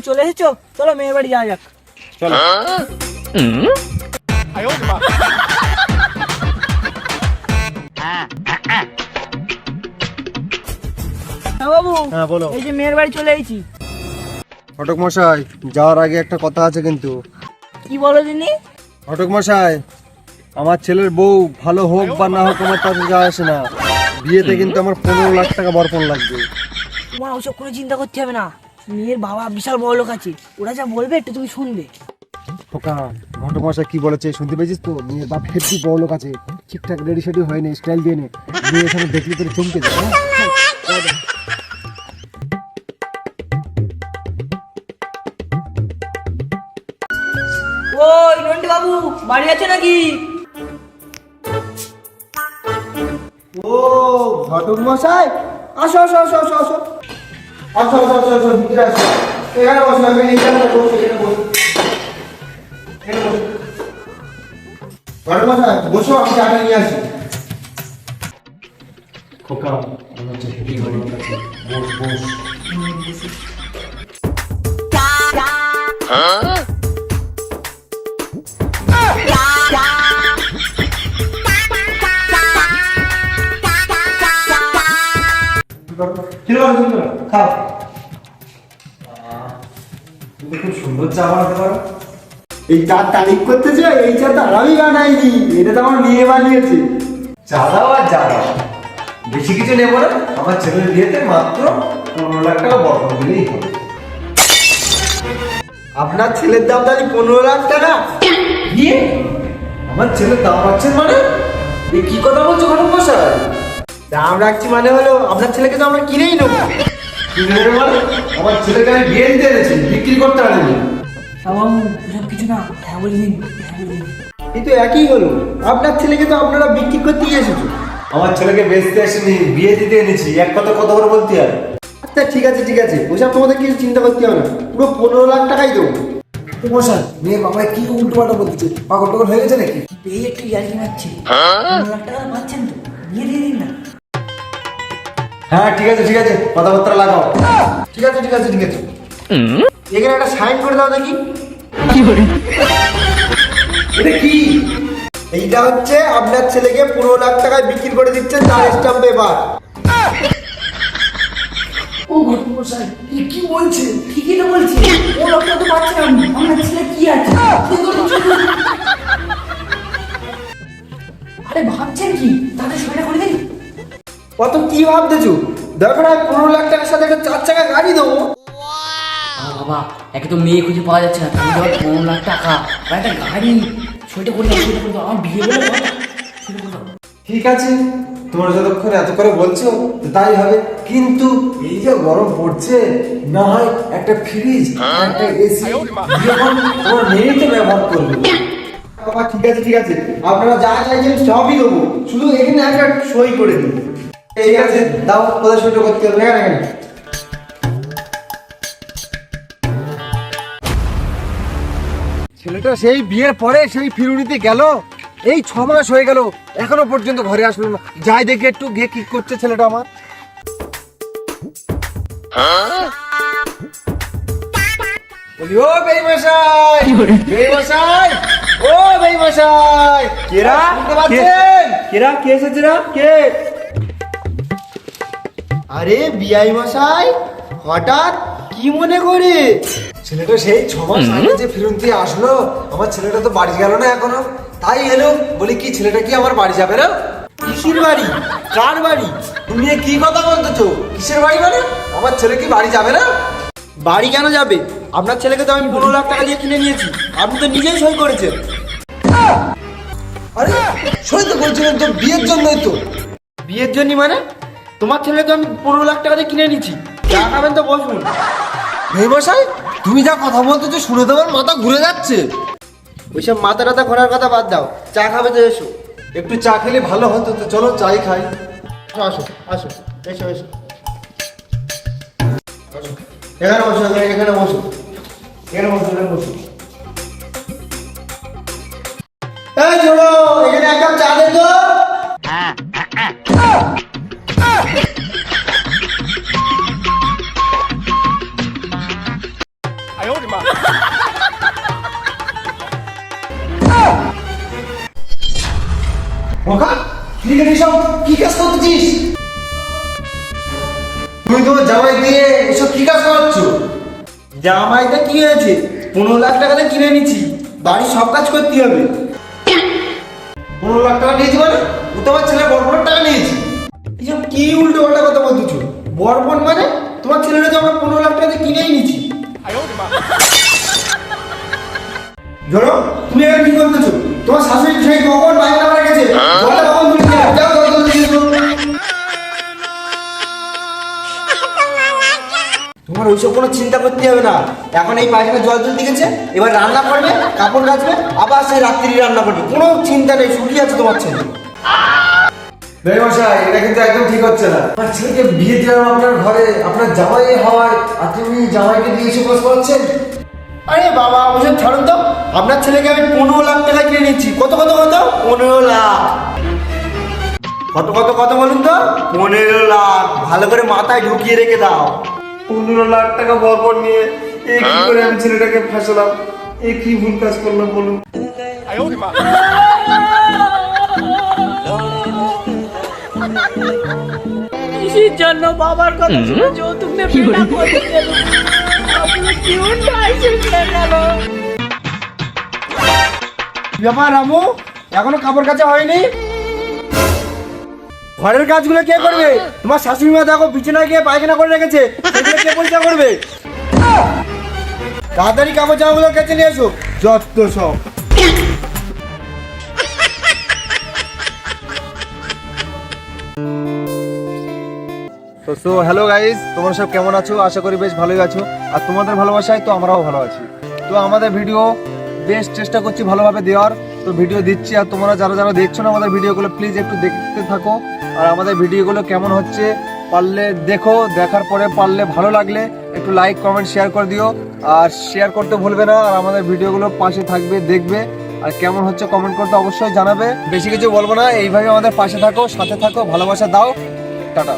চলে এসেছো, চলো মেয়ের বাড়ি যাওয়া যাক। চলো। বাবু হ্যাঁ বলো। এই যে মেয়ের বাড়ি চলে এসেছি। ঘটক মশাই, যাওয়ার আগে একটা কথা আছে কিন্তু। কি বলো দিনি? ঘটক মশাই, আমার ছেলের বউ ভালো হোক বা না হোক আমার তাতে যায় আসে না। বিয়েতে কিন্তু আমার 15 লাখ টাকা বরপণ লাগবে। তোমার ওসব কোনো চিন্তা করতে হবে না, মেয়ের বাবা বিশাল বড় লোক আছে, ওরা যা বলবে একটু তুমি শুনবে। খোকা, ঘটক মশাই কি বলেছে শুনতে পেয়েছিস তো? মেয়ের বাপ হেব্বি বড় লোক আছে, ঠিকঠাক রেডি সেডি হয়নি, স্টাইল দিয়ে নে। মেয়ে এখানে দেখলে তোর চমকে যাবে। ওই নন্টু বাবু বাড়ি আছে নাকি? ও ঘটক মশাই, আসো আসো আসো আসো আসো আসো আসো আসো আসো, ভিতরে আসো। এখানে বসো, আমি এইখানে বসো, এখানে বসো, এখানে বসো। ঘটক মশাই বসো, আমি চাটা নিয়ে আসি। খোকা, আমার হচ্ছে হেভি বড় লোক আছে, বস বস। খাও। তুমি খুব সুন্দর চা বানাতে পারো। এই চা তারিফ করতে চাই, এই চা তো আমি বানাইনি, এটা তো আমার মেয়ে বানিয়েছে। চা দাও আর চা দাও, বেশি কিছু নেবো না। আমার ছেলের বিয়েতে মাত্র 15 লাখ টাকা বরপণ দিলেই হবে। আপনার ছেলের দাম তাহলে 15 লাখ টাকা? বিয়ে? আমার ছেলের দাম রাখছেন মানে? এই কি কথা বলছো ঘটক মশাই? দাম রাখছি মানে হলো আপনার ছেলেকে তো আমরা কিনেই নেবো। কিনে নেবো মানে? আমার ছেলেকে আমি বিয়ে দিতে এনেছি, বিক্রি করতে আনিনি। বাবু ওসব কিছু না, হ্যাঁ বলে দিন, হ্যাঁ বলে দিন। কিন্তু একই হলো, আপনার ছেলেকে তো আপনারা বিক্রি করতে এসেছো। আমার ছেলেকে বেচতে আসেনি, বিয়ে দিতে এনেছি। এক কথা কথা বলে বলতে হয়। আচ্ছা ঠিক আছে ঠিক আছে, ওসব তোমাদের কিছু চিন্তা করতে হবে না, পুরো 15 লাখ টাকাই দেবো। মশাই, মেয়ে বাবাই কি উল্টো পাল্টা বলতেছে, পাগল টাগল হয়ে গেছে নাকি? পেয়ে একটু ইয়ার্কি মারছে, 15 লাখ টাকা পাচ্ছেন তো, বিয়ে দিয়ে দিন না। হ্যাঁ ঠিক আছে ঠিক আছে, কথাবার্তা লাগাও। ঠিক আছে ঠিক আছে ঠিক আছে, এখানে একটা সাইন করে দাও দেখি। এটা কি? এইটা হচ্ছে আপনার ছেলেকে 15 লাখ টাকায় বিক্রি করে দিচ্ছেন, তার স্ট্যাম্প পেপার। ও ঘটক মশাই কি বলছে? ঠিকই তো বলছে, ও লোকটা তো পাচ্ছে না, আমার ছেলে কি আছে? আরে ভাবছেন কি, তাদের সেটা করে দিন। কত কি ভাবতেছো? দরকার হয় 15 লাখ টাকার সাথে একটা 4 চাকা গাড়ি দেবো। বাবা একে তো মেয়ে খুঁজে পাওয়া যাচ্ছে না, তুমি ধর 15 লাখ টাকা আর একটা গাড়ি, সেটা করে দাও, সেটা করে দাও, আমার বিয়ে বলে দাও, সেটা করে দাও। ঠিক আছে, তোমরা যতক্ষণ এত করে বলছো তো তাই হবে, কিন্তু এই যে গরম পড়ছে, না হয় একটা ফ্রিজ, একটা এসি তোমার মেয়ে তো ব্যবহার করবে। বাবা ঠিক আছে ঠিক আছে, আপনারা যা চাইছেন সবই দেবো, শুধু এখানে একটা সই করে দিন। ঠিক আছে দাও, কোথায় সইটা করতে হবে? এখানে এখানে। ছেলেটা সেই বিয়ের পরে সেই ফিরুনিতে গেল, এই 6 মাস হয়ে গেল, এখনো পর্যন্ত ঘরে আসলো না। যাই দেখে একটু গিয়ে কি করছে ছেলেটা আমার। বলি ও বেইমশাই, বেইমশাই, ও বেইমশাই, কেরা শুনতে পাচ্ছেন? কেরা কে এসেছে না কে? আরে বিআই মশাই, হঠাৎ কি মনে করে? ছেলেটা সেই 6 মাস আগে যে ফিরুন্তি আসলো, আমার ছেলেটা তো বাড়ি গেল না এখনো, তাই এলো। বলি কি ছেলেটা কি আমার বাড়ি যাবে না? কিসের বাড়ি? কার বাড়ি? তুমি কি কথা বলতেছো? কিসের বাড়ি মানে? আমার ছেলে কি বাড়ি যাবে না? বাড়ি কেন যাবে? আপনার ছেলেকে তো আমি 15 লাখ টাকা দিয়ে কিনে নিয়েছি, আপনি তো নিজেই সই করেছেন। আরে সই তো করেছিলেন তো বিয়ের জন্যই তো। বিয়ের জন্য মানে? তোমার ছেলে তো আমি 15 লাখ টাকা দিয়ে কিনে নিয়েছি, যা খাবেন তো বসুন। এই মশাই, তুমি যা কথা বলতেছো শুনে তোমার মাথা ঘুরে যাচ্ছে। ওইসব মাথা টাথা ঘোরার কথা বাদ দাও, চা খাবে তো এসো। একটু চা খেলে ভালো হতো তো, চলো চাই খাই। আসো আসো, এসো এসো, এখানে বসো, এখানে বসো, এখানে বসো, এখানে বসো। এই ছোড়ো, এখানে এক কাপ চা দে তো। ওকা ক্রিকেট এসব কি কাজ করতেছিস? তুমি তোমার জামাই দিয়ে এসব কি কাজ করছো? জামাইটা কি হয়েছে? 15 লাখ টাকা দিয়ে কিনে নিচ্ছি, বাড়ির সব কাজ করতে হবে। 15 লাখ টাকা নিয়েছি মানে? ও তোমার ছেলে বড় টাকা নিয়েছি। এসব কি উল্টো পাল্টা কথা বলতেছো? বরবন মানে তোমার ছেলেটা তো আমরা 15 লাখ টাকা দিয়ে কিনেই নিচ্ছি। ধরো তুমি এখানে কি করতেছো? তোমার শাশুড়ি সেই কখন বাইরে মারা গেছে, জলে কখন তুমি যাও যাও জল দিয়ে দাও। তোমার ওইসব কোনো চিন্তা করতে হবে না। এখন এই পায়খানা জল তুলতে গেছে, এবার রান্না করবে, কাপড় কাচবে, আবার সেই রাত্রি রান্না করবে। কোনো চিন্তা নেই, সুখী আছে তোমার ছেলে। মশাই, এটা কিন্তু একদম ঠিক হচ্ছে না। আপনার ছেলেকে বিয়ে দিলাম আপনার ঘরে, আপনার জামাই হয়, আর তুমি জামাইকে দিয়ে এসে বস করাচ্ছেন। আরে বাবা, ওসব ছাড়ুন তো। আপনার ছেলেকে আমি 15 লাখ টাকা কিনে নিচ্ছি। কত কত কত? 15 লাখ। কত কত কত বলুন তো? 15 লাখ। ভালো করে মাথায় ঢুকিয়ে রেখে দাও। 15 লাখ টাকা বরবর নিয়ে কি করে আমি ছেলেটাকে ফাঁসালাম? কি ভুল কাজ করলাম বলুন? কিসের জন্য বাবার কথা শুনে যৌতুক নিয়ে বিয়ে করতে গেল? আপনার জীবনটাই শেষ হয়ে গেল। ব্যাপার রামু, এখনো কাপড় কাচা হয়নি? ঘরের কাজগুলো কে করবে? তোমার শাশুড়ি মা দেখো বিছানায় গিয়ে পায়খানা করে রেখেছে, সেগুলো কে পরিষ্কার করবে? তাড়াতাড়ি কাপড় জামাগুলো কেচে নিয়ে এসো, যত সব। তো হ্যালো গাইস, তোমরা সব কেমন আছো? আশা করি বেশ ভালোই আছো। আর তোমাদের ভালোবাসায় তো আমরাও ভালো আছি। তো আমাদের ভিডিও বেশ চেষ্টা করছি ভালোভাবে দেওয়ার, তো ভিডিও দিচ্ছি। আর তোমরা যারা যারা দেখছো না আমাদের ভিডিওগুলো, প্লিজ একটু দেখতে থাকো। আর আমাদের ভিডিওগুলো কেমন হচ্ছে পারলে দেখো, দেখার পরে পারলে ভালো লাগলে একটু লাইক কমেন্ট শেয়ার করে দিও। আর শেয়ার করতে ভুলবে না। আর আমাদের ভিডিওগুলো পাশে থাকবে, দেখবে। আর কেমন হচ্ছে কমেন্ট করতে অবশ্যই জানাবে। বেশি কিছু বলবো না, এইভাবে আমাদের পাশে থাকো, সাথে থাকো, ভালোবাসা দাও। টাটা।